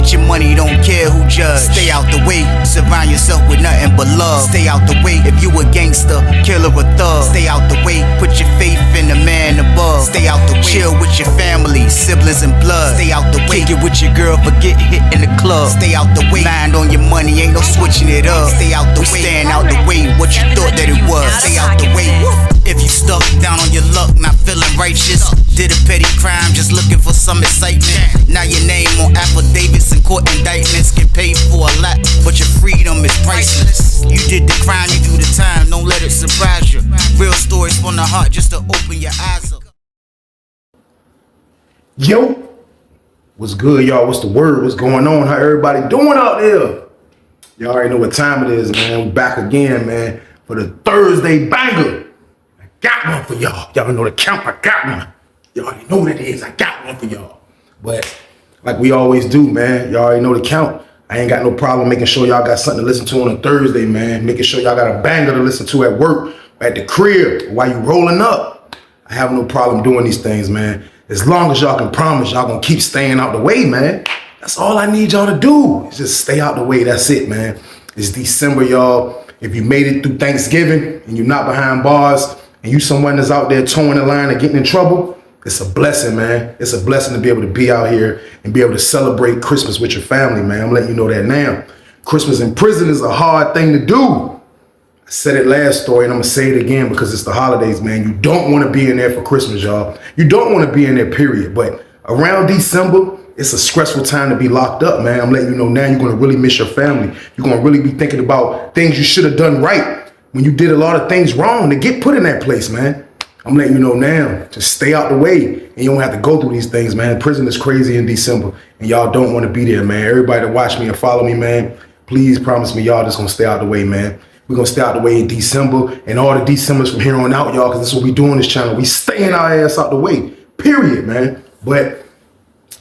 Get your money, don't care who judge. Stay out the way, surround yourself with nothing but love. Stay out the way, if you a gangster, killer or thug. Stay out the way, put your faith in the man above. Stay out the way, chill with your family, siblings and blood. Stay out the way, kick it with your girl, forget hit in the club. Stay out the way, mind on your money, ain't no switching it up. Stay out the way, stand out the way, what you thought that it was. Stay out the way. If you stuck down on your luck, not feeling righteous, did a petty crime, just looking for some excitement. Now your name on affidavits and court indictments, get paid for a lot, but your freedom is priceless. You did the crime, you do the time, don't let it surprise you. Real stories from the heart, just to open your eyes up. Yo, what's good, y'all? What's the word? What's going on? How everybody doing out there? Y'all already know what time it is, man. We back again, man, for the Thursday banger. I got one for y'all. Y'all know the count. I got one. Y'all already know what it is. I got one for y'all. But like we always do, man, y'all already know the count. I ain't got no problem making sure y'all got something to listen to on a Thursday, man. Making sure y'all got a banger to listen to at work, at the crib, while you rolling up. I have no problem doing these things, man. As long as y'all can promise y'all gonna keep staying out the way, man. That's all I need y'all to do. Is just stay out the way. That's it, man. It's December, y'all. If you made it through Thanksgiving and you're not behind bars and you someone that's out there towing the line and getting in trouble, it's a blessing, man. It's a blessing to be able to be out here and be able to celebrate Christmas with your family, man. I'm letting you know that now. Christmas in prison is a hard thing to do. I said it last story and I'm gonna say it again because it's the holidays, man. You don't wanna be in there for Christmas, y'all. You don't wanna be in there, period. But around December, it's a stressful time to be locked up, man. I'm letting you know now you're gonna really miss your family. You're gonna really be thinking about things you should have done right when you did a lot of things wrong to get put in that place, man. I'm letting you know now, just stay out the way and you don't have to go through these things, man. Prison is crazy in December and y'all don't want to be there, man. Everybody that watch me and follow me, man, please promise me y'all just gonna stay out the way, man. We're gonna stay out the way in December and all the Decembers from here on out, y'all, because that's what we do on this channel. We staying our ass out the way, period, man. But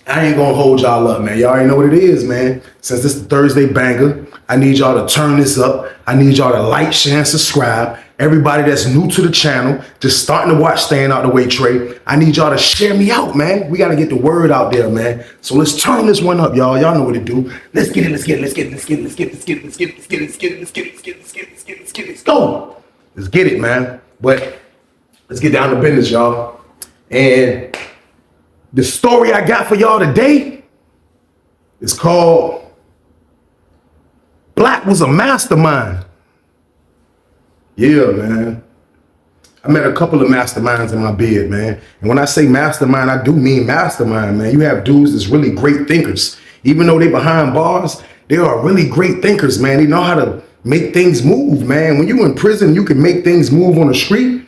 I ain't gonna hold y'all up, man. Y'all already know what it is, man. Since this is the Thursday banger, I need y'all to turn this up. I need y'all to like, share, and subscribe. Everybody that's new to the channel, just starting to watch Staying Out the Way Trey, I need y'all to share me out, man. We gotta get the word out there, man. So let's turn this one up, y'all. Y'all know what to do. Let's get it, let's get it, let's get it, let's get it, let's get it, let's get it, let's get it, let's get it, let's get it, let's get it, let's get it, let's get it, let's get it, let's get it, let's go. Let's get it, man. But let's get down to business, y'all. And the story I got for y'all today is called Black Was a Mastermind. Yeah, man. I met a couple of masterminds in my bed, man. And when I say mastermind, I do mean mastermind, man. You have dudes that's really great thinkers. Even though they behind bars, they are really great thinkers, man. They know how to make things move, man. When you're in prison, you can make things move on the street.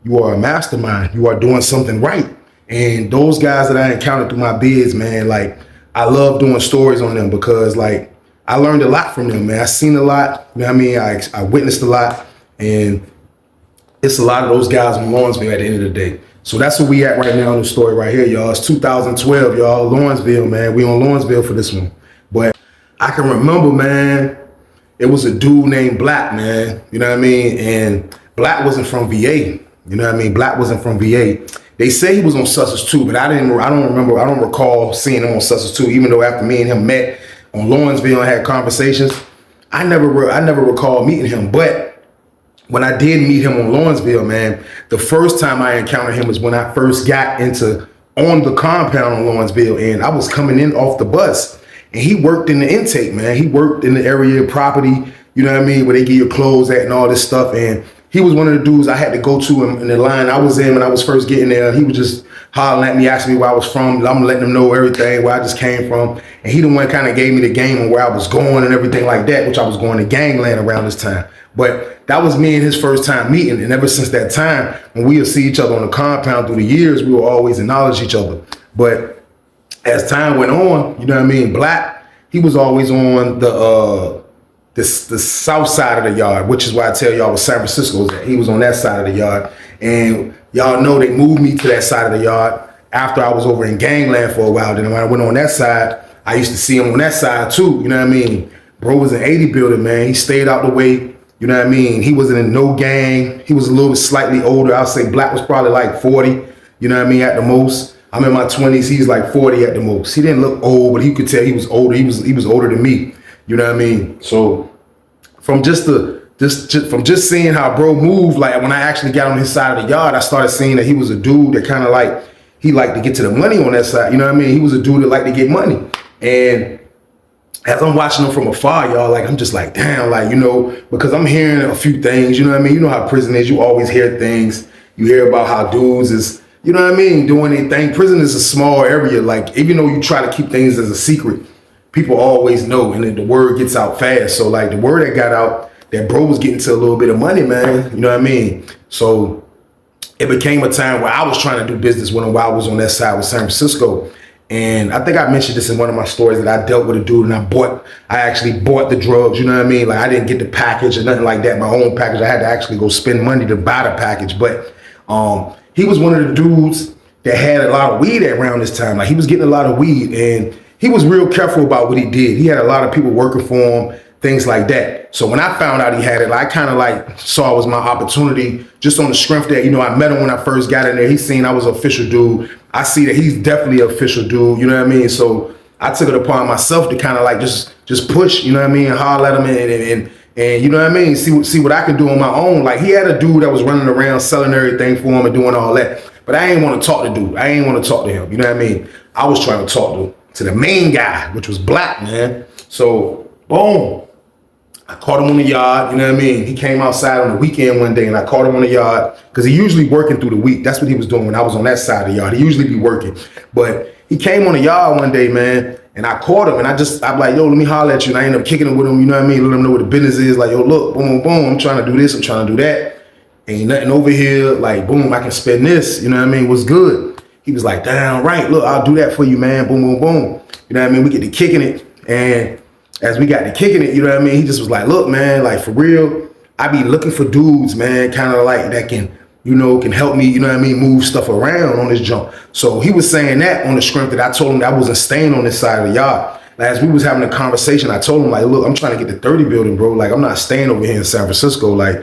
You are a mastermind. You are doing something right. And those guys that I encountered through my bids, man, like, I love doing stories on them because, like, I learned a lot from them, man. I seen a lot, you know what I mean? I witnessed a lot, and it's a lot of those guys in Lawrenceville at the end of the day. So that's where we at right now in the story right here, y'all. It's 2012, y'all, Lawrenceville, man. We on Lawrenceville for this one. But I can remember, man, it was a dude named Black, man, you know what I mean? And Black wasn't from VA, you know what I mean? Black wasn't from VA. They say he was on Sussex 2, but I don't recall seeing him on Sussex 2, even though after me and him met on Lawrenceville and had conversations, I never recall meeting him. But when I did meet him on Lawrenceville, man, the first time I encountered him was when I first got on the compound on Lawrenceville, and I was coming in off the bus, and he worked in the intake, man. He worked in the area of property, you know what I mean, where they get your clothes at and all this stuff, and he was one of the dudes I had to go to in the line I was in when I was first getting there. He was just hollering at me, asking me where I was from. I'm letting him know everything, where I just came from. And he the one kind of gave me the game on where I was going and everything like that, which I was going to gangland around this time. But that was me and his first time meeting. And ever since that time, when we would see each other on the compound through the years, we would always acknowledge each other. But as time went on, you know what I mean, Black, he was always on the south side of the yard, which is why I tell y'all where San Francisco's at. He was on that side of the yard. And y'all know they moved me to that side of the yard after I was over in gangland for a while. Then when I went on that side, I used to see him on that side too, you know what I mean? Bro was an 80 builder, man. He stayed out the way, you know what I mean? He wasn't in no gang. He was a little bit slightly older. I'll say Black was probably like 40, you know what I mean, at the most. I'm in my 20s. He's like 40 at the most. He didn't look old, but you could tell he was older. He was older than me. You know what I mean? So from just seeing how bro moved, like when I actually got on his side of the yard, I started seeing that he was a dude that kind of like, he liked to get to the money on that side. You know what I mean? He was a dude that liked to get money. And as I'm watching him from afar, y'all, like, I'm just like, damn, like, you know, because I'm hearing a few things, you know what I mean? You know how prison is. You always hear things. You hear about how dudes is, you know what I mean, doing anything. Prison is a small area. Like, even though you try to keep things as a secret, people always know, and then the word gets out fast. So, like, the word that got out, that bro was getting to a little bit of money, man. You know what I mean? So it became a time where I was trying to do business with him while I was on that side with San Francisco. And I think I mentioned this in one of my stories that I dealt with a dude and I actually bought the drugs, you know what I mean? Like, I didn't get the package or nothing like that, my own package. I had to actually go spend money to buy the package. But he was one of the dudes that had a lot of weed around this time. Like, he was getting a lot of weed, and he was real careful about what he did. He had a lot of people working for him, things like that. So when I found out he had it, I kind of like saw it was my opportunity, just on the strength that, you know, I met him when I first got in there. He seen I was an official dude. I see that he's definitely an official dude, you know what I mean? So I took it upon myself to kind of like just push, you know what I mean, and holler at him and you know what I mean, see what I could do on my own. Like, he had a dude that was running around selling everything for him and doing all that. But I ain't want to talk to dude. I ain't want to talk to him, you know what I mean? I was trying to talk to the main guy, which was Black, man. So boom. I caught him on the yard, you know what I mean? He came outside on the weekend one day, and I caught him on the yard because he usually working through the week. That's what he was doing when I was on that side of the yard. He usually be working. But he came on the yard one day, man, and I caught him, and I'm like, yo, let me holler at you. And I ended up kicking him with him, you know what I mean? Let him know what the business is. Like, yo, look, boom, boom, I'm trying to do this, I'm trying to do that. Ain't nothing over here. Like, boom, I can spend this, you know what I mean? What's good? He was like, damn right, look, I'll do that for you, man. Boom, boom, boom. You know what I mean? We get to kicking it, and as we got to kicking it, you know what I mean? He just was like, look, man, like, for real, I be looking for dudes, man, kind of like that can, you know, can help me, you know what I mean, move stuff around on this jump. So he was saying that on the strength that I told him that I wasn't staying on this side of the yard. Like, as we was having a conversation, I told him, like, look, I'm trying to get the 30 building, bro. Like, I'm not staying over here in San Francisco. Like,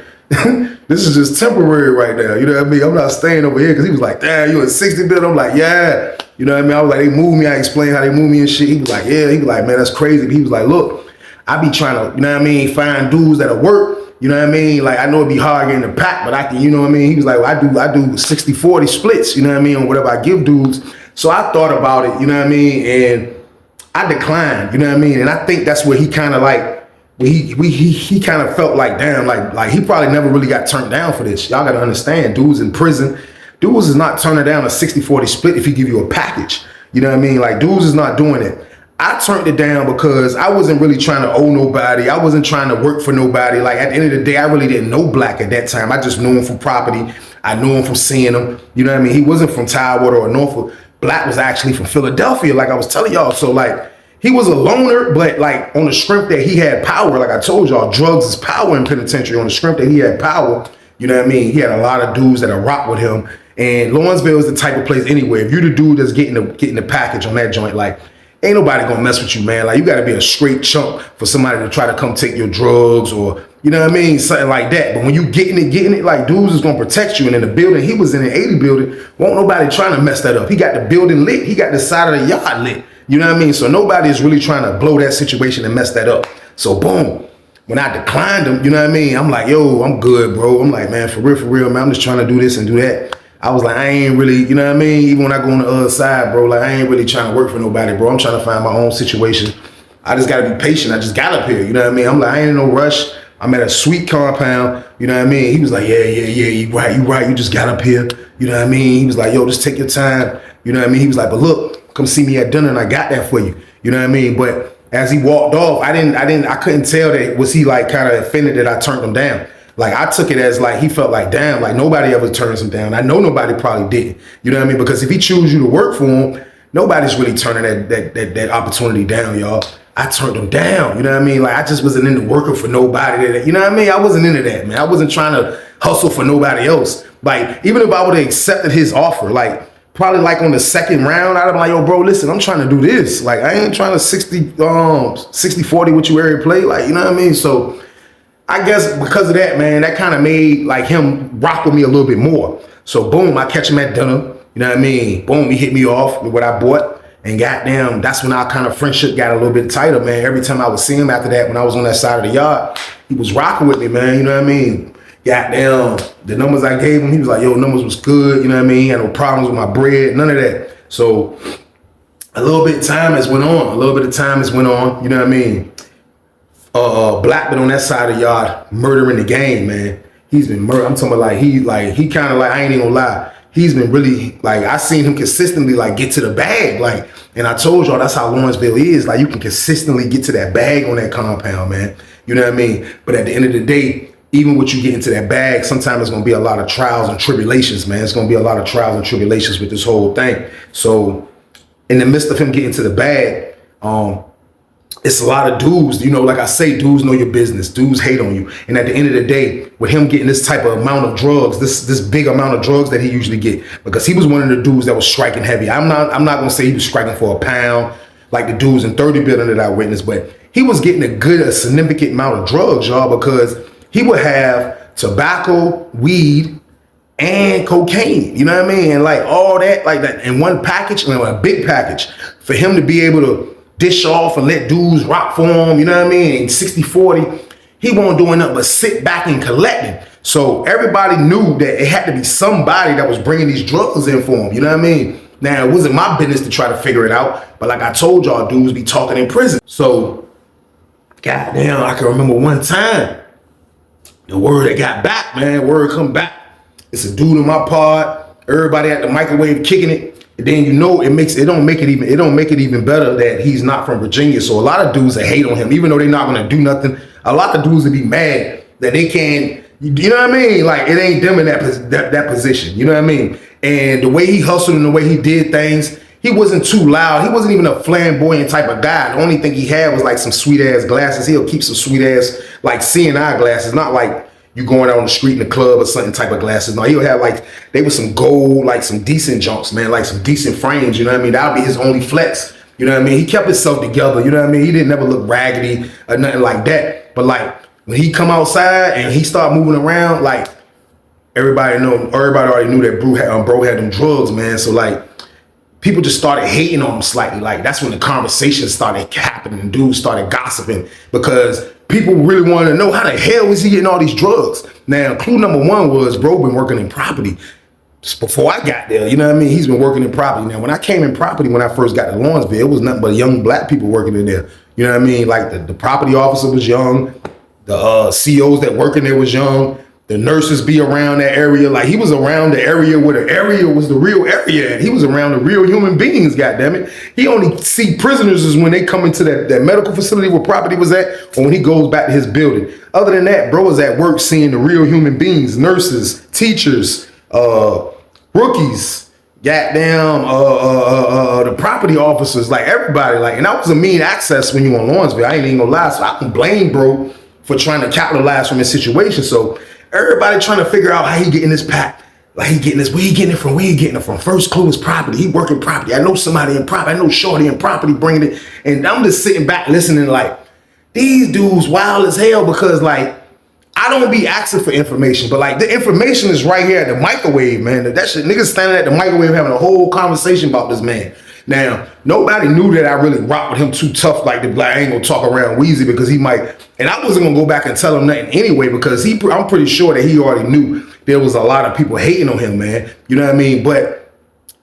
this is just temporary right now. You know what I mean? I'm not staying over here, because he was like, damn, you in 60 building? I'm like, yeah. You know what I mean? I was like, they moved me. I explained how they moved me and shit. He was like, yeah. He was like, man, that's crazy. But he was like, look, I be trying to, you know what I mean, find dudes that'll work. You know what I mean? Like, I know it'd be hard getting the pack, but I can, you know what I mean? He was like, well, I do 60-40 splits, you know what I mean, on whatever I give dudes. So I thought about it, you know what I mean? And I declined, you know what I mean? And I think that's where he kind of like, he kind of felt like, damn, like he probably never really got turned down for this. Y'all got to understand, dudes in prison, dudes is not turning down a 60-40 split if he give you a package. You know what I mean? Like, dudes is not doing it. I turned it down because I wasn't really trying to owe nobody. I wasn't trying to work for nobody. Like, at the end of the day, I really didn't know Black at that time. I just knew him from property. I knew him from seeing him. You know what I mean? He wasn't from Tidewater or Norfolk. Black was actually from Philadelphia, like I was telling y'all. So, like, he was a loner, but, like, on the strength that he had power, like I told y'all, drugs is power in penitentiary. On the strength that he had power, you know what I mean? He had a lot of dudes that rock with him. And Lawrenceville is the type of place anyway. If you're the dude that's getting the package on that joint, like, ain't nobody gonna mess with you, man. Like, you gotta be a straight chump for somebody to try to come take your drugs, or, you know what I mean, something like that. But when you getting it, like, dudes is gonna protect you. And in the building, he was in the 80 building, won't nobody trying to mess that up. He got the building lit. He got the side of the yard lit. You know what I mean? So nobody is really trying to blow that situation and mess that up. So boom, when I declined him, you know what I mean? I'm like, yo, I'm good, bro. I'm like, man, for real, man, I'm just trying to do this and do that. I was like, I ain't really, you know what I mean? Even when I go on the other side, bro, like, I ain't really trying to work for nobody, bro. I'm trying to find my own situation. I just got to be patient. I just got up here, you know what I mean? I'm like, I ain't in no rush. I'm at a sweet compound, you know what I mean? He was like, yeah, you right. You just got up here, you know what I mean? He was like, yo, just take your time, you know what I mean? He was like, but look, come see me at dinner and I got that for you, you know what I mean? But as he walked off, I couldn't tell that, was he like kind of offended that I turned him down? Like, I took it as like, he felt like, damn, like, nobody ever turns him down. I know nobody probably didn't. You know what I mean? Because if he choose you to work for him, nobody's really turning that opportunity down, y'all. I turned him down. You know what I mean? Like, I just wasn't into working for nobody. You know what I mean? I wasn't into that, man. I wasn't trying to hustle for nobody else. Like, even if I would have accepted his offer, like, probably like on the second round, I'd have been like, yo, bro, listen, I'm trying to do this. Like, I ain't trying to 60-40 with you every play. Like, you know what I mean? So I guess because of that, man, that kind of made like him rock with me a little bit more. So boom, I catch him at dinner. You know what I mean? Boom, he hit me off with what I bought. And goddamn, that's when our kind of friendship got a little bit tighter, man. Every time I would see him after that, when I was on that side of the yard, he was rocking with me, man. You know what I mean? Goddamn, the numbers I gave him, he was like, yo, numbers was good. You know what I mean? He had no problems with my bread, none of that. So a little bit of time has went on. You know what I mean? Black been on that side of the yard murdering the game, man. He's been murdered. I'm talking about he kind of like, I ain't even gonna lie. He's been really, like, I seen him consistently, like, get to the bag. Like, and I told y'all that's how Lawrenceville is. Like, you can consistently get to that bag on that compound, man. You know what I mean? But at the end of the day, even with you getting to that bag, sometimes it's going to be a lot of trials and tribulations, man. It's going to be a lot of trials and tribulations with this whole thing. So in the midst of him getting to the bag, it's a lot of dudes, you know, like I say, dudes know your business. Dudes hate on you. And at the end of the day, with him getting this type of amount of drugs, this big amount of drugs that he usually get, because he was one of the dudes that was striking heavy. I'm not going to say he was striking for a pound like the dudes in 30 building that I witnessed, but he was getting a significant amount of drugs, y'all, because he would have tobacco, weed, and cocaine. You know what I mean? And like all that, like that in one package, a big package, for him to be able to dish off and let dudes rock for him, you know what I mean? 60-40, he won't do nothing but sit back and collect it. So everybody knew that it had to be somebody that was bringing these drugs in for him, you know what I mean? Now, it wasn't my business to try to figure it out, but like I told y'all, dudes be talking in prison. So, goddamn, I can remember one time, the word that got back, man, word come back. It's a dude in my pod, everybody at the microwave kicking it. And then you know it don't make it even better that he's not from Virginia. So a lot of dudes that hate on him, even though they're not gonna do nothing, a lot of dudes would be mad that they can't, you know what I mean? Like it ain't them in that position, you know what I mean? And the way he hustled and the way he did things, he wasn't too loud. He wasn't even a flamboyant type of guy. The only thing he had was like some sweet ass glasses. He'll keep some sweet ass like CNI glasses, not like you going out on the street in the club or something type of glasses. No, he'll have like, they were some gold, like some decent junks, man, like some decent frames, you know what I mean? That'll be his only flex, you know what I mean? He kept himself together, you know what I mean? He didn't never look raggedy or nothing like that. But like, when he come outside and he start moving around, like, everybody already knew that bro had them drugs, man. So like, people just started hating on him slightly. Like, that's when the conversation started happening and dudes started gossiping because people really wanted to know how the hell was he getting all these drugs. Now, clue number one was bro been working in property before I got there. You know what I mean? He's been working in property. Now, when I came in property, when I first got to Lawrenceville, it was nothing but young black people working in there. You know what I mean? Like the property officer was young. The COs that work in there was young. The nurses be around that area. Like he was around the area where the area was the real area. And he was around the real human beings, goddammit. He only see prisoners is when they come into that medical facility where property was at or when he goes back to his building. Other than that, bro is at work seeing the real human beings, nurses, teachers, rookies, goddamn, the property officers, like everybody. Like, and that was a mean access when you on Lawrenceville. I ain't even gonna lie. So I can blame bro for trying to capitalize from his situation. So everybody trying to figure out how he getting this pack. Like he getting this, where he getting it from? Where he getting it from? First clue is property. He working property. I know somebody in property. I know shorty in property bringing it. And I'm just sitting back listening like, these dudes wild as hell because like, I don't be asking for information, but like the information is right here at the microwave, man. That shit, niggas standing at the microwave having a whole conversation about this man. Now, nobody knew that I really rocked with him too tough like the black. I ain't gonna talk around Weezy because he might, and I wasn't gonna go back and tell him nothing anyway because I'm pretty sure that he already knew there was a lot of people hating on him, man. You know what I mean? But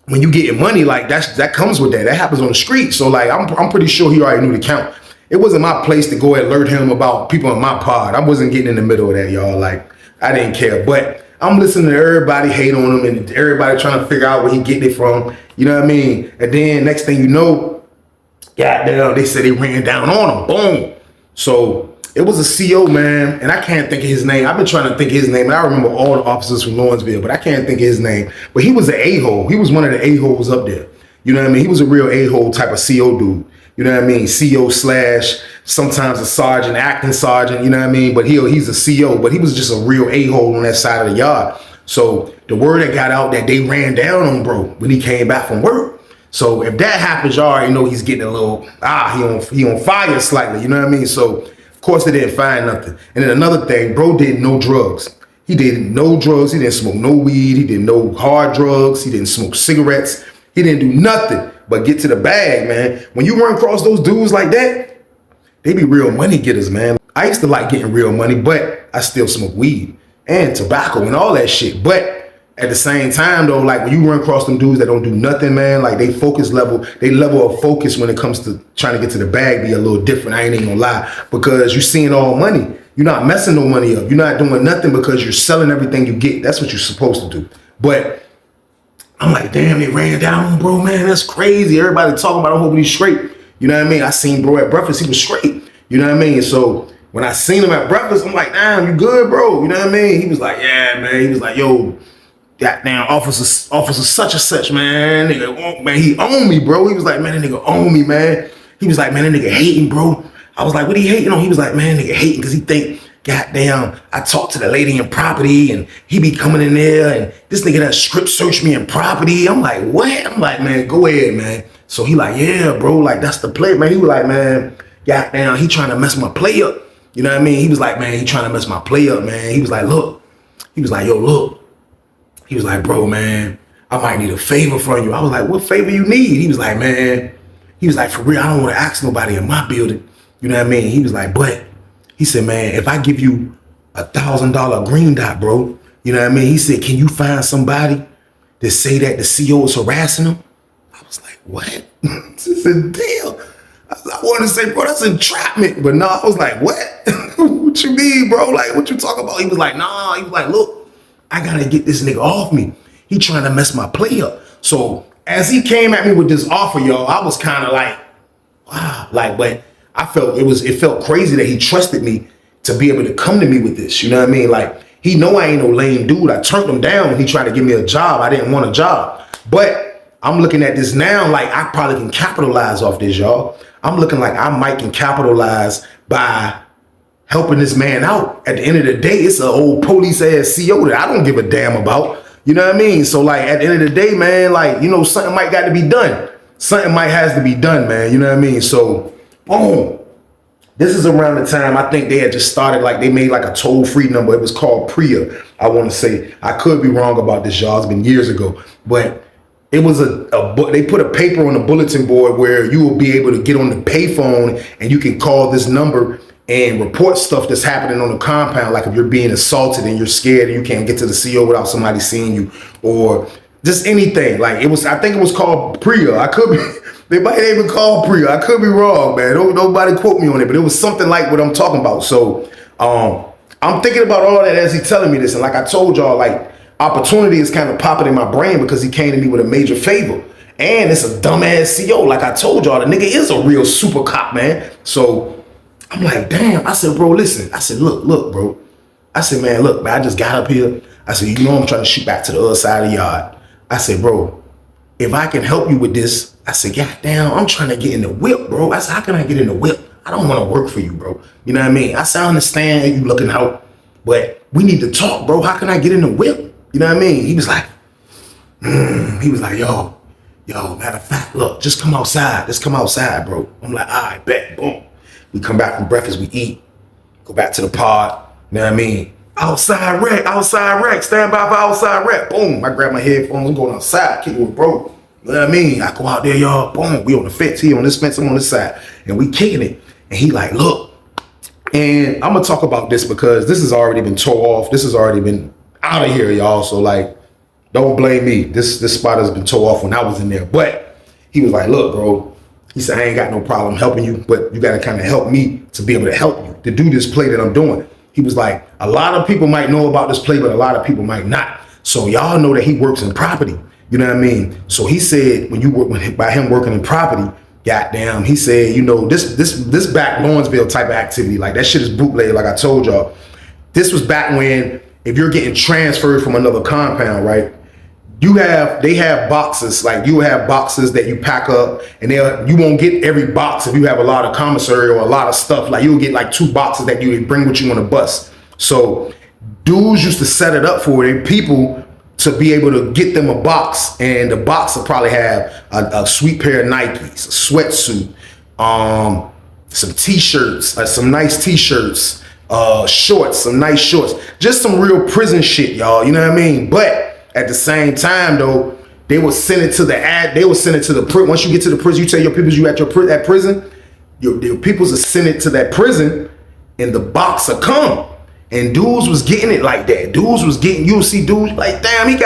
when you getting money, like that comes with that. That happens on the street. So like, I'm pretty sure he already knew the count. It wasn't my place to go alert him about people in my pod. I wasn't getting in the middle of that, y'all. Like, I didn't care. But I'm listening to everybody hate on him and everybody trying to figure out where he getting it from. You know what I mean? And then next thing you know, goddamn, they said they ran down on him. Boom. So it was a CO, man. And I can't think of his name. I've been trying to think of his name. And I remember all the officers from Lawrenceville, but I can't think of his name. But he was an a-hole. He was one of the a-holes up there. You know what I mean? He was a real a-hole type of CO dude. You know what I mean? CO / sometimes a sergeant, acting sergeant, you know what I mean? But he's a CO, but he was just a real a-hole on that side of the yard. So the word that got out that they ran down on bro when he came back from work. So if that happens, y'all already know he's getting a little, he on fire slightly, you know what I mean? So of course they didn't find nothing. And then another thing, bro did no drugs. He did no drugs. He didn't smoke no weed. He did no hard drugs. He didn't smoke cigarettes. He didn't do nothing but get to the bag, man. When you run across those dudes like that, they be real money getters, man. I used to like getting real money, but I still smoke weed and tobacco and all that shit. But at the same time, though, like when you run across them dudes that don't do nothing, man, like they level of focus when it comes to trying to get to the bag be a little different. I ain't even gonna lie, because you're seeing all money. You're not messing no money up. You're not doing nothing because you're selling everything you get. That's what you're supposed to do. But I'm like, damn, they ran down, bro, man. That's crazy. Everybody talking about, I hope he's straight. You know what I mean? I seen bro at breakfast, he was straight. You know what I mean? So when I seen him at breakfast, I'm like, damn, you good, bro? You know what I mean? He was like, yeah, man. He was like, yo, goddamn, officer such and such, man. Nigga, man, he owned me, bro. He was like, man, that nigga owned me, man. He was like, man, that nigga hating, bro. I was like, what he hating on? He was like, man, nigga hating because he think, goddamn, I talked to the lady in property and he be coming in there and this nigga that strip searched me in property. I'm like, what? I'm like, man, go ahead, man. So he like, yeah, bro, like that's the play, man. He was like, man, goddamn, he trying to mess my play up. You know what I mean? He was like, man, he trying to mess my play up, man. He was like, look. He was like, yo, look. He was like, bro, man, I might need a favor from you. I was like, what favor you need? He was like, man, he was like, for real, I don't want to ask nobody in my building. You know what I mean? He was like, but he said, man, if I give you $1,000 green dot, bro, you know what I mean? He said, can you find somebody that say that the CO is harassing him? I was like, what? It's a deal. I wanted to say, bro, that's entrapment. But no, I was like, what? What you mean, bro? Like, what you talking about? He was like, nah. He was like, look, I got to get this nigga off me. He trying to mess my play up. So as he came at me with this offer, y'all, I was kind of like, wow. Like, but I felt it felt crazy that he trusted me to be able to come to me with this. You know what I mean? Like, he know I ain't no lame dude. I turned him down when he tried to give me a job. I didn't want a job. But I'm looking at this now like I probably can capitalize off this, y'all. I'm looking like I might can capitalize by helping this man out. At the end of the day, it's an old police ass CO that I don't give a damn about. You know what I mean? So like at the end of the day, man, like, you know, something might got to be done. Something might has to be done, man. You know what I mean? So boom. This is around the time I think they had just started, like they made like a toll-free number. It was called Priya, I want to say. I could be wrong about this, y'all. It's been years ago. But it was they put a paper on the bulletin board where you will be able to get on the payphone and you can call this number and report stuff that's happening on the compound. Like if you're being assaulted and you're scared and you can't get to the CO without somebody seeing you, or just anything. Like I think it was called Priya. I could be, they might even call Priya. I could be wrong, man. Nobody quote me on it, but it was something like what I'm talking about. So I'm thinking about all that as he's telling me this. And like I told y'all, like opportunity is kind of popping in my brain because he came to me with a major favor. And it's a dumbass CO. Like I told y'all, the nigga is a real super cop, man. So I'm like, damn. I said, bro, listen. I said, look, bro. I said, man, look, man, I just got up here. I said, you know, I'm trying to shoot back to the other side of the yard. I said, bro, if I can help you with this, I said, goddamn, I'm trying to get in the whip, bro. I said, how can I get in the whip? I don't want to work for you, bro. You know what I mean? I said, I understand you looking out, but we need to talk, bro. How can I get in the whip? You know what I mean? He was like, yo, matter of fact, look, just come outside. Just come outside, bro. I'm like, all right, bet, boom. We come back from breakfast, we eat, go back to the pod. You know what I mean? Outside rec, stand by for outside rec. Boom, I grab my headphones, I'm going outside, kicking with bro. You know what I mean? I go out there, y'all, boom, we on the fence, he on this fence, I'm on this side. And we kicking it. And he like, look. And I'm gonna talk about this because this has already been tore off. This has already been out of here, y'all. So like, don't blame me. This spot has been tore off when I was in there. But he was like, look, bro. He said, I ain't got no problem helping you, but you gotta kind of help me to be able to help you, to do this play that I'm doing. He was like, a lot of people might know about this play, but a lot of people might not. So y'all know that he works in property. You know what I mean? So he said, by him working in property, goddamn, he said, you know, this back Lawrenceville type of activity, like that shit is bootleg, like I told y'all. This was back when, if you're getting transferred from another compound, right? They have boxes, like you have boxes that you pack up, and you won't get every box if you have a lot of commissary or a lot of stuff. Like you'll get like 2 boxes that you bring with you on a bus. So dudes used to set it up for their people to be able to get them a box, and the box will probably have a sweet pair of Nikes, a sweatsuit, some t-shirts, some nice t-shirts, shorts, some nice shorts, just some real prison shit, y'all. You know what I mean? But at the same time, though, they will send it to the prison. Once you get to the prison, you tell your people you at prison. Your peoples will send it to that prison, and the box will come. And dudes was getting it like that. You'll see dudes like, damn,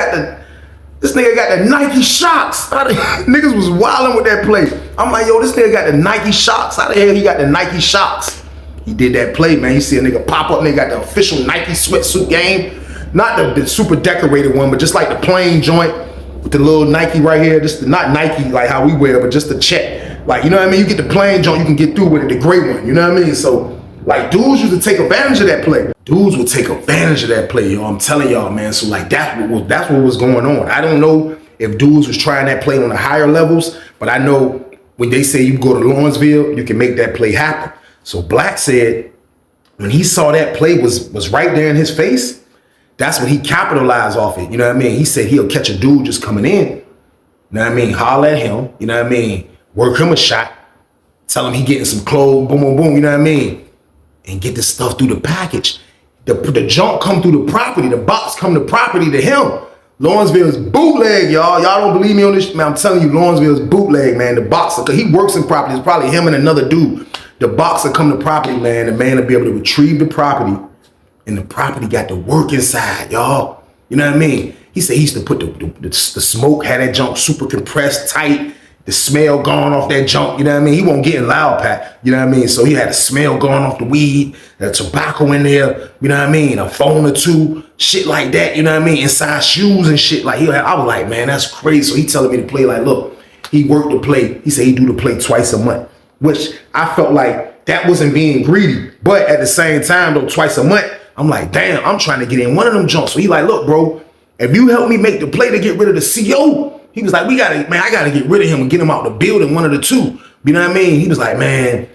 this nigga got the Nike Shocks. Niggas was wilding with that play. I'm like, yo, this nigga got the Nike Shocks. How the hell he got the Nike Shocks? He did that play, man. You see a nigga pop up, nigga got the official Nike sweatsuit game. Not the super decorated one, but just like the plain joint with the little Nike right here. Not Nike like how we wear, but just the check. Like, you know what I mean? You get the plain joint, you can get through with it, the gray one. You know what I mean? So, like, dudes used to take advantage of that play. Dudes would take advantage of that play, yo. I'm telling y'all, man. So, like, that's what was going on. I don't know if dudes was trying that play on the higher levels, but I know when they say you go to Lawrenceville, you can make that play happen. So Black said when he saw that play was right there in his face, that's when he capitalized off it. You know what I mean? He said he'll catch a dude just coming in. You know what I mean? Holler at him. You know what I mean? Work him a shot. Tell him he getting some clothes. Boom, boom, boom. You know what I mean? And get this stuff through the package. The junk come through the property. The box come to property to him. Lawrenceville is bootleg, y'all. Y'all don't believe me on this? Man, I'm telling you, Lawrenceville is bootleg, man. The box, because he works in property. It's probably him and another dude. The box will come to property, man. The man will be able to retrieve the property, and the property got the work inside, y'all. You know what I mean? He said he used to put the smoke, had that junk super compressed, tight, the smell going off that junk, you know what I mean? He won't get in loud pack, you know what I mean? So he had the smell going off the weed, the tobacco in there, you know what I mean? A phone or two, shit like that, you know what I mean? Inside shoes and shit. Like, I was like, man, that's crazy. So he telling me to play, like, look, he worked the play. He said he do the play twice a month, which I felt like that wasn't being greedy. But at the same time, though, twice a month, I'm like, damn, I'm trying to get in one of them junks. So he like, look, bro, if you help me make the play to get rid of the CO, he was like, I gotta get rid of him and get him out the building, one of the two. You know what I mean? He was like, man,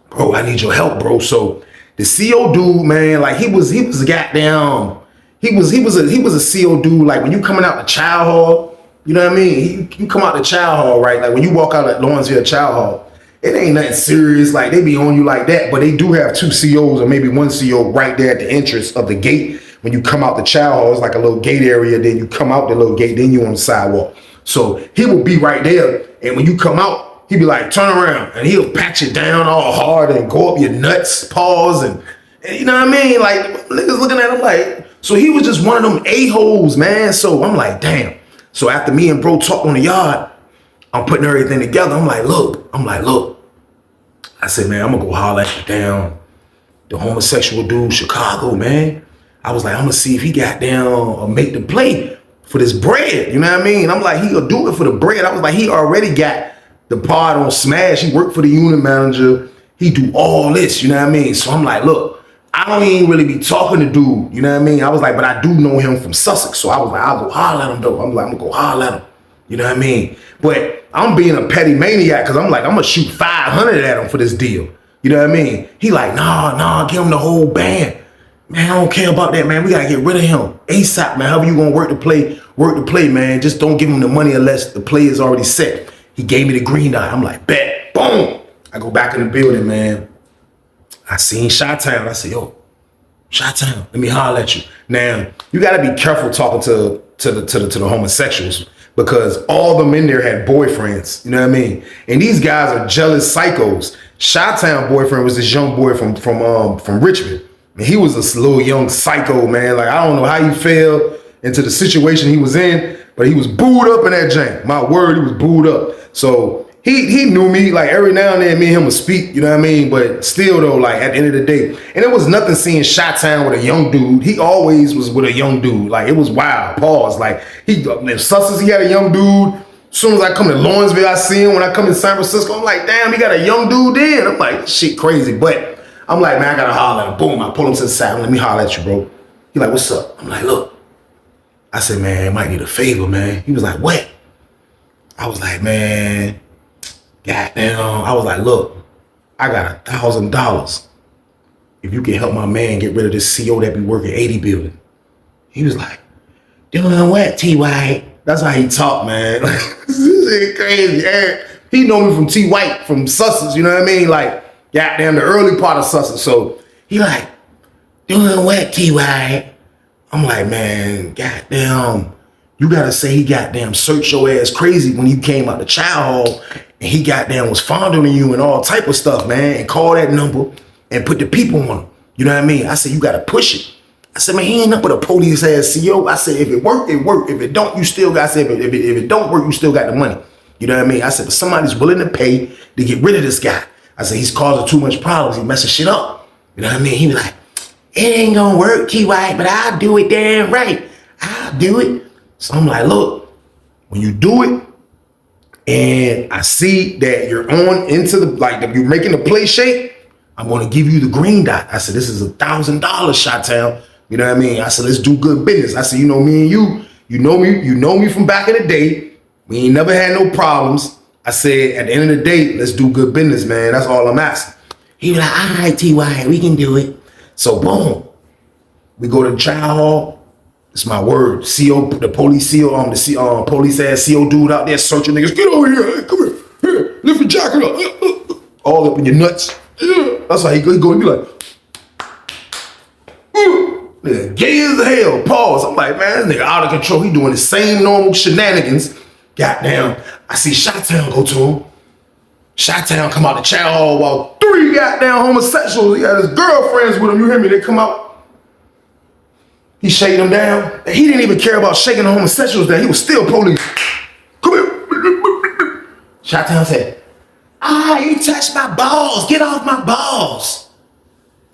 bro, I need your help, bro. So the CO dude, man, like he was goddamn, he was a CO dude. Like when you coming out the child hall, you know what I mean? You come out the child hall, right? Like when you walk out at Lawrenceville child hall, it ain't nothing serious. Like they be on you like that, but they do have two COs or maybe one CO right there at the entrance of the gate. When you come out the child hall, it's like a little gate area. Then you come out the little gate, then you on the sidewalk. So he will be right there. And when you come out, he be like, turn around. And he'll pat you down all hard and go up your nuts, pause. And you know what I mean? Like, niggas looking at him like, so he was just one of them a-holes, man. So I'm like, damn. So after me and bro talked on the yard, I'm putting everything together. I'm like, look. I said, man, I'm going to go holler at the homosexual dude, Chicago, man. I was like, I'm gonna see if he got down or make the play for this bread. You know what I mean? I'm like, he'll do it for the bread. I was like, he already got the part on Smash. He worked for the unit manager. He do all this, you know what I mean? So I'm like, look, I don't even really be talking to dude, you know what I mean? I was like, but I do know him from Sussex. So I was like, I'll go holler at him though. I'm like, I'm gonna go holler at him. You know what I mean? But I'm being a petty maniac because I'm like, I'm gonna shoot 500 at him for this deal. You know what I mean? He like, nah, give him the whole band. Man, I don't care about that, man. We gotta get rid of him ASAP, man. However you gonna work the play, man. Just don't give him the money unless the play is already set. He gave me the green dot. I'm like, bet, boom. I go back in the building, man. I seen Chi-Town. I said, yo, Chi-Town, let me holler at you. Now, you gotta be careful talking to the homosexuals because all them in there had boyfriends. You know what I mean? And these guys are jealous psychos. Chi-Town boyfriend was this young boy from Richmond. And he was a little young psycho, man. Like, I don't know how he fell into the situation he was in, but he was booed up in that jank. My word, he was booed up. So he knew me. Like, every now and then, me and him would speak, you know what I mean? But still, though, like, at the end of the day, and it was nothing seeing Chi-Town with a young dude. He always was with a young dude. Like, it was wild. Pause. Like, in Sussex, he had a young dude. As soon as I come to Lawrenceville, I see him. When I come to San Francisco, I'm like, damn, he got a young dude in. I'm like, this shit crazy. But I'm like, man, I gotta holler at him. Boom, I pull him to the side. Let me holler at you, bro. He like, what's up? I'm like, look. I said, man, I might need a favor, man. He was like, what? I was like, man, goddamn. I was like, look, I got $1,000 if you can help my man get rid of this CO that be working 80 building. He was like, doing what, T-White? That's how he talk, man. This is crazy. And he know me from T-White, from Sussex, you know what I mean? Like, goddamn, the early part of Sussex. So he like, Doing what, T.Y.? I'm like, man, goddamn, you gotta say he goddamn searched your ass crazy when you came out the child hall and he goddamn was fondling you and all type of stuff, man, and call that number and put the people on him. You know what I mean? I said, you gotta push it. I said, man, he ain't up with a police ass CO. I said, if it work, it work. If it don't, you still got, I said, if it don't work, you still got the money. You know what I mean? I said, but somebody's willing to pay to get rid of this guy. I said, he's causing too much problems. He's messing shit up. You know what I mean? He was like, it ain't gonna work, T.Y., but I'll do it damn right. I'll do it. So I'm like, look, when you do it, and I see that you're on into the, like, if you're making the play shape, I'm gonna give you the green dot. I said, this is $1,000, Shot-Town. You know what I mean? I said, let's do good business. I said, you know me and you know me from back in the day. We ain't never had no problems. I said, at the end of the day, let's do good business, man. That's all I'm asking. He was like, all right, T.Y., we can do it. So boom, we go to the trial hall. It's my word. CO, the police CO, the police ass CO dude out there searching niggas. Get over here, hey, come here, lift your jacket up, all up in your nuts. Yeah. That's how he go. He be like, nigga, gay as hell. Pause. I'm like, man, this nigga out of control. He doing the same normal shenanigans. Goddamn, I see Shot-Town go to him. Shot-Town come out the chow hall while 3 goddamn homosexuals, he had his girlfriends with him, you hear me, they come out. He shaking them down. And he didn't even care about shaking the homosexuals down. He was still police. Come here. Shot-Town said, you touched my balls. Get off my balls.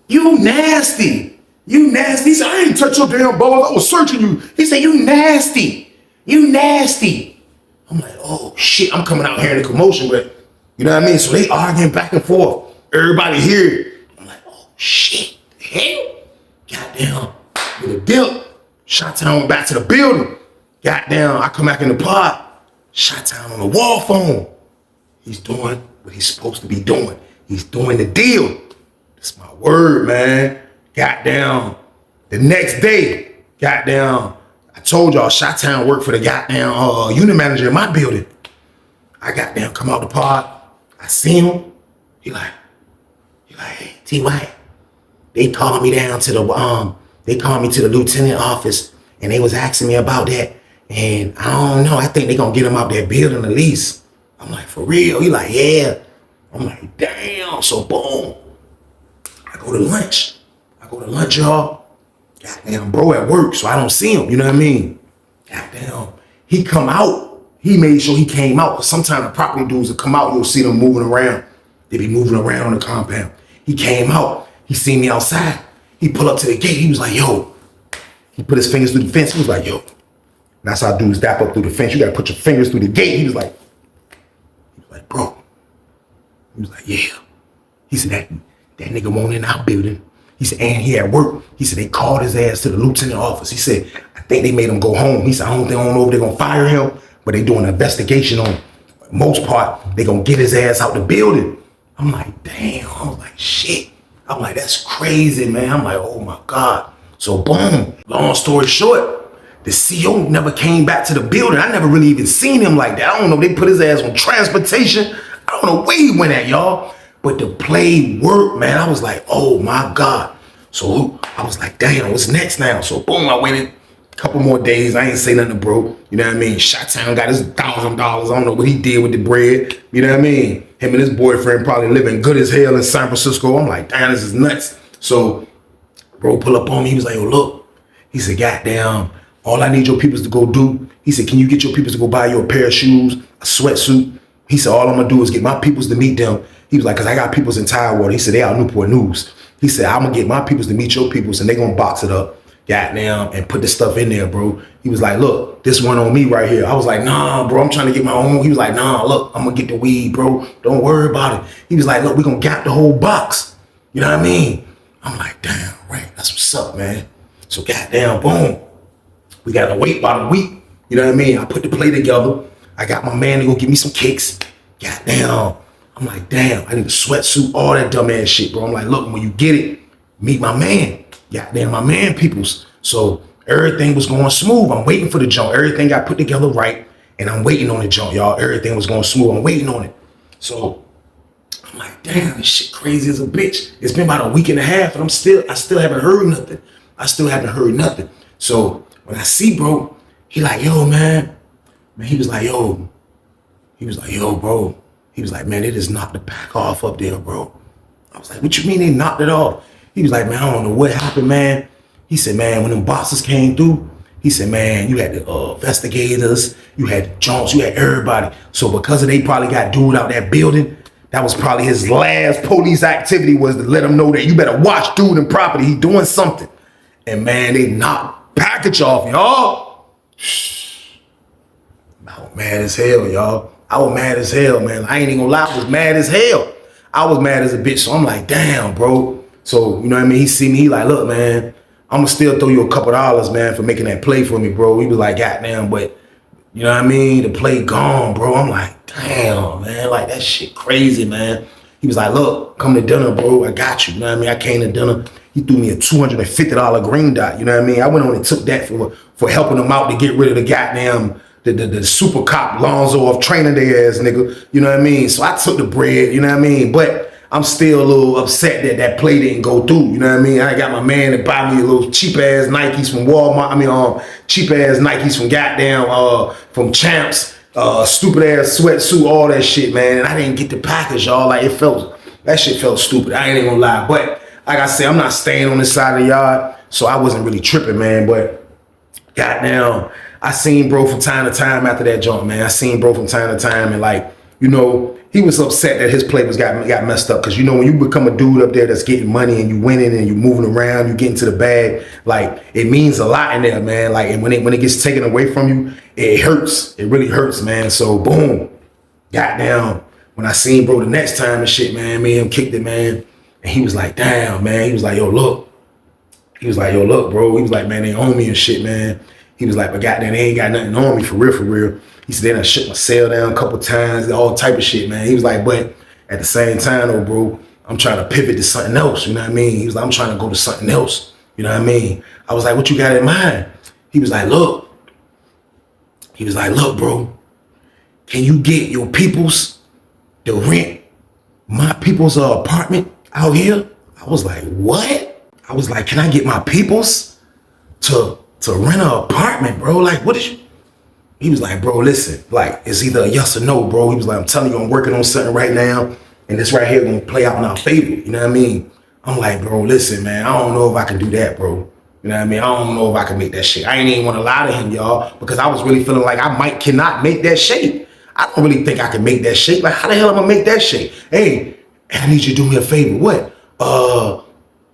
You nasty. You nasty. He said, I ain't touch your damn balls. I was searching you. He said, you nasty. You nasty. I'm like, oh shit, I'm coming out here in the commotion, but you know what I mean? So they arguing back and forth. Everybody here. I'm like, oh shit, the hell? Goddamn, with a dip. Shot-Town went back to the building. Goddamn, I come back in the pod. Shot-Town on the wall phone. He's doing what he's supposed to be doing. He's doing the deal. That's my word, man. Goddamn. The next day, goddamn, I told y'all Shot-Town worked for the goddamn unit manager in my building. I goddamn come out the pod. I see him. He like, hey, T.Y., they called me down to the lieutenant office and they was asking me about that. And I don't know, I think they gonna get him out that building at least. I'm like, for real? He like, yeah. I'm like, damn. So boom, I go to lunch, y'all. Goddamn, bro at work, so I don't see him, you know what I mean? Goddamn, he come out. He made sure he came out. Sometimes the property dudes will come out, you'll see them moving around. They be moving around on the compound. He came out. He seen me outside. He pulled up to the gate. He was like, yo. He put his fingers through the fence. He was like, yo. And that's how dudes dap up through the fence. You gotta put your fingers through the gate. He was like, bro. He was like, yeah. He said, that nigga won't in our building. He said, and he at work. He said, they called his ass to the lieutenant office. He said, I think they made him go home. He said, I don't know if they're gonna fire him, but they doing an investigation on him. For the most part, they gonna get his ass out the building. I'm like, damn. I was like, shit. I'm like, that's crazy, man. I'm like, oh my God. So boom, long story short, the CO never came back to the building. I never really even seen him like that. I don't know, they put his ass on transportation. I don't know where he went at, y'all. But the play worked, man. I was like, oh my God. So I was like, damn, what's next now? So boom, I waited a couple more days. I ain't say nothing to bro. You know what I mean? Shot-Town got his $1,000. I don't know what he did with the bread. You know what I mean? Him and his boyfriend probably living good as hell in San Francisco. I'm like, damn, this is nuts. So bro pull up on me. He was like, oh, look. He said, goddamn, all I need your peoples to go do. He said, can you get your peoples to go buy you a pair of shoes, a sweatsuit? He said, all I'm gonna do is get my peoples to meet them. He was like, cause I got peoples in Tidewater. He said, they out Newport News. He said, I'm gonna get my peoples to meet your peoples and they gonna box it up, goddamn, and put this stuff in there, bro. He was like, look, this one on me right here. I was like, nah, bro, I'm trying to get my own. He was like, nah, look, I'm gonna get the weed, bro. Don't worry about it. He was like, look, we gonna gap the whole box. You know what I mean? I'm like, damn, right, that's what's up, man. So goddamn, boom. We gotta wait about a week. You know what I mean? I put the play together. I got my man to go get me some cakes. Goddamn. I'm like, damn, I need a sweatsuit, all that dumb ass shit, bro. I'm like, look, when you get it, meet my man. Goddamn, my man peoples. So everything was going smooth. I'm waiting for the jump. Everything got put together right. And I'm waiting on the jump, y'all. Everything was going smooth. I'm waiting on it. So I'm like, damn, this shit crazy as a bitch. It's been about a week and a half, and I still haven't heard nothing. So when I see bro, he like, yo, man, he was like, yo, bro. He was like, man, they just knocked the pack off up there, bro. I was like, what you mean they knocked it off? He was like, man, I don't know what happened, man. He said, man, when them bosses came through, he said, man, you had the investigators, you had the Jones, you had everybody. So because of they probably got dude out that building, that was probably his last police activity, was to let him know that you better watch dude and property. He doing something. And man, they knocked package off, y'all. I was mad as hell, y'all. I was mad as hell, man. I ain't even gonna lie, I was mad as hell. I was mad as a bitch, so I'm like, damn, bro. So, you know what I mean? He see me, he like, look, man, I'm gonna still throw you a couple dollars, man, for making that play for me, bro. He was like, goddamn, but you know what I mean? The play gone, bro. I'm like, damn, man, like that shit crazy, man. He was like, look, come to dinner, bro. I got you. You know what I mean? I came to dinner. He threw me a $250 green dot. You know what I mean? I went on and took that for helping him out to get rid of the goddamn the super cop Lonzo of training their ass nigga. You know what I mean? So I took the bread, you know what I mean? But I'm still a little upset that that play didn't go through. You know what I mean? I got my man to buy me a little cheap ass Nikes from Walmart. Cheap ass Nikes from goddamn from Champs. Stupid ass sweatsuit, all that shit, man. And I didn't get the package, y'all. Like that shit felt stupid. I ain't even gonna lie. But like I said, I'm not staying on this side of the yard, so I wasn't really tripping, man. But goddamn, I seen bro from time to time after that jump, man. I seen bro from time to time, and like, you know, he was upset that his play got messed up. Cause you know, when you become a dude up there that's getting money and you winning and you moving around, you get into the bag, like it means a lot in there, man. Like, and when it gets taken away from you, it hurts. It really hurts, man. So boom, goddamn. When I seen bro the next time and shit, man, me and him kicked it, man. And he was like, damn, man. He was like, yo, look. He was like, yo, look, bro. He was like, man, they own me and shit, man. He was like, but goddamn, they ain't got nothing on me for real, for real. He said, they done shut my cell down a couple times, all type of shit, man. He was like, but at the same time, though, bro, I'm trying to pivot to something else, you know what I mean? He was like, I'm trying to go to something else, you know what I mean? I was like, what you got in mind? He was like, look. He was like, look, bro, can you get your peoples to rent my people's apartment out here? I was like, what? I was like, can I get my peoples to rent an apartment, bro? Like, what is you? He was like, bro, listen, like, it's either a yes or no, bro. He was like, I'm telling you, I'm working on something right now, and this right here gonna play out in our favor, you know what I mean? I'm like, bro, listen, man, I don't know if I can do that, bro. You know what I mean? I don't know if I can make that shit. I ain't even want to lie to him, y'all, because I was really feeling like I cannot make that shape. I don't really think I can make that shape. Like, how the hell am I gonna make that shape? Hey, I need you to do me a favor. What?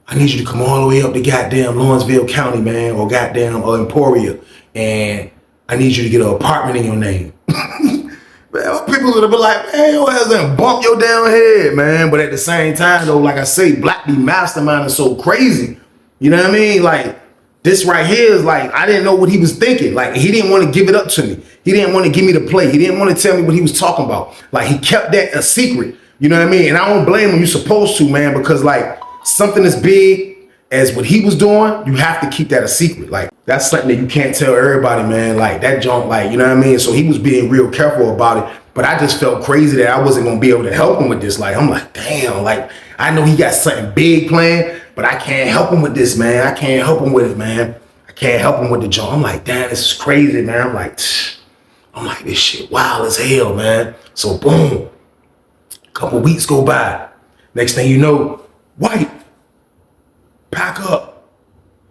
I need you to come all the way up to goddamn Lawrenceville County, man, or goddamn Emporia, and I need you to get an apartment in your name. Man, people would have been like, man, your ass done bump your damn head, man. But at the same time, though, like I say, Black B Mastermind is so crazy. You know what I mean? Like, this right here is like, I didn't know what he was thinking. Like, he didn't want to give it up to me. He didn't want to give me the play. He didn't want to tell me what he was talking about. Like, he kept that a secret. You know what I mean? And I don't blame him. You're supposed to, man, because like, something as big as what he was doing, you have to keep that a secret. Like, that's something that you can't tell everybody, man. Like, that junk, like, you know what I mean? So he was being real careful about it. But I just felt crazy that I wasn't going to be able to help him with this. Like, I'm like, damn, like, I know he got something big planned, but I can't help him with this, man. I can't help him with it, man. I can't help him with the junk. I'm like, damn, this is crazy, man. I'm like, this shit wild as hell, man. So boom, a couple weeks go by. Next thing you know, White, pack up.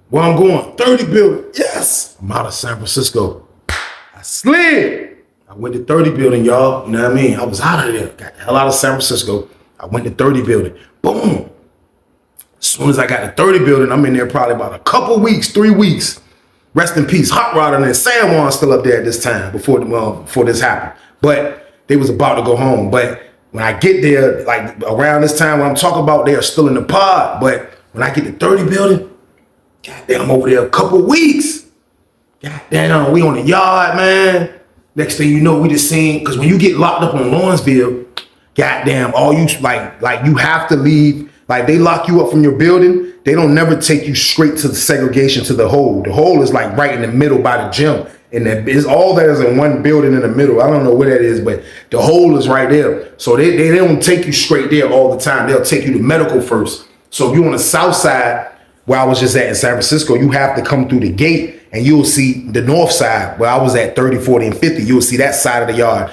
Where I'm going, 30 building. Yes, I'm out of San Francisco. I slid. I went to 30 building, y'all. You know what I mean? I was out of there. Got the hell out of San Francisco. I went to 30 building. Boom. As soon as I got to 30 building, I'm in there probably about a couple weeks, 3 weeks. Rest in peace. Hot Rod and San Juan still up there at this time before this happened. But they was about to go home. But when I get there, like around this time when I'm talking about, they are still in the pod. But when I get to 30 building, goddamn, I'm over there a couple weeks. Goddamn, we on the yard, man. Next thing you know, we just seen, because when you get locked up on Lawrenceville, goddamn, all you, like you have to leave. Like, they lock you up from your building. They don't never take you straight to the segregation to the hole. The hole is like right in the middle by the gym. And that is all that is in one building in the middle. I don't know where that is, but the hole is right there. So they don't take you straight there all the time. They'll take you to medical first. So if you're on the south side, where I was just at in San Francisco, you have to come through the gate and you'll see the north side where I was at 30, 40, and 50. You'll see that side of the yard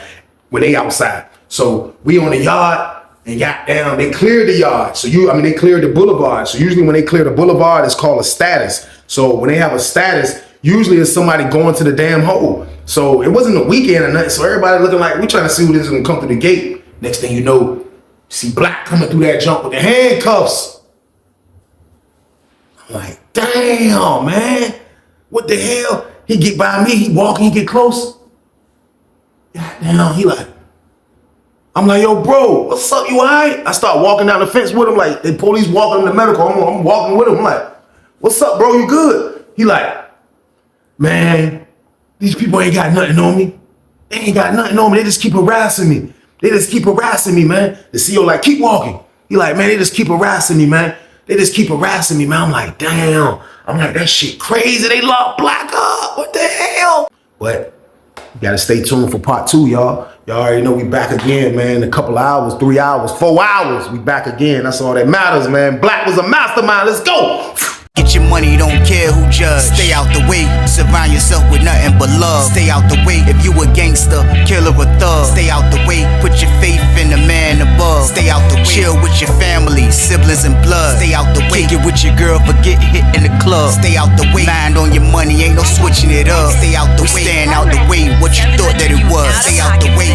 where they outside. So we on the yard and goddamn, they cleared the yard. So they cleared the boulevard. So usually when they clear the boulevard, it's called a status. So when they have a status, usually it's somebody going to the damn hole. So it wasn't a weekend or nothing. So everybody looking like, we trying to see who this is gonna come through the gate. Next thing you know, you see Black coming through that jump with the handcuffs. I'm like, damn, man. What the hell? He get by me, he walking, he get close. Goddamn, he like, I'm like, yo, bro, what's up, you all right? I start walking down the fence with him, like, the police walking in the medical. I'm walking with him. I'm like, what's up, bro, you good? He like, man, these people ain't got nothing on me. They ain't got nothing on me. They just keep harassing me. They just keep harassing me, man. The CEO like, keep walking. He like, man, they just keep harassing me, man. They just keep harassing me, man. I'm like, damn. I'm like, that shit crazy. They locked Black up. What the hell? But you gotta stay tuned for part 2, y'all. Y'all already know we back again, man. A couple hours, 3 hours, 4 hours. We back again. That's all that matters, man. Black was a mastermind. Let's go. Get your money, don't care who judge. Stay out the way, surround yourself with nothing but love. Stay out the way if you a gangster, killer or thug. Stay out the way, put your faith in the man above. Stay out the way, chill with your family, siblings and blood. Stay out the way, kick it with your girl, forget hit in the club. Stay out the way, mind on your money, ain't no switching it up. Stay out the way, stand out the way, what you thought that it was. Stay out the way.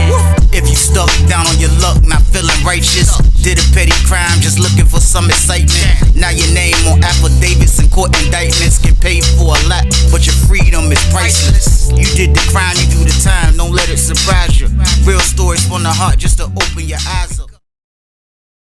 If you stuck down on your luck, not feeling righteous, did a petty crime, just looking for some excitement. Now your name on affidavits and court indictments, get paid for a lot, but your freedom is priceless. You did the crime, you do the time, don't let it surprise you. Real stories from the heart, just to open your eyes up.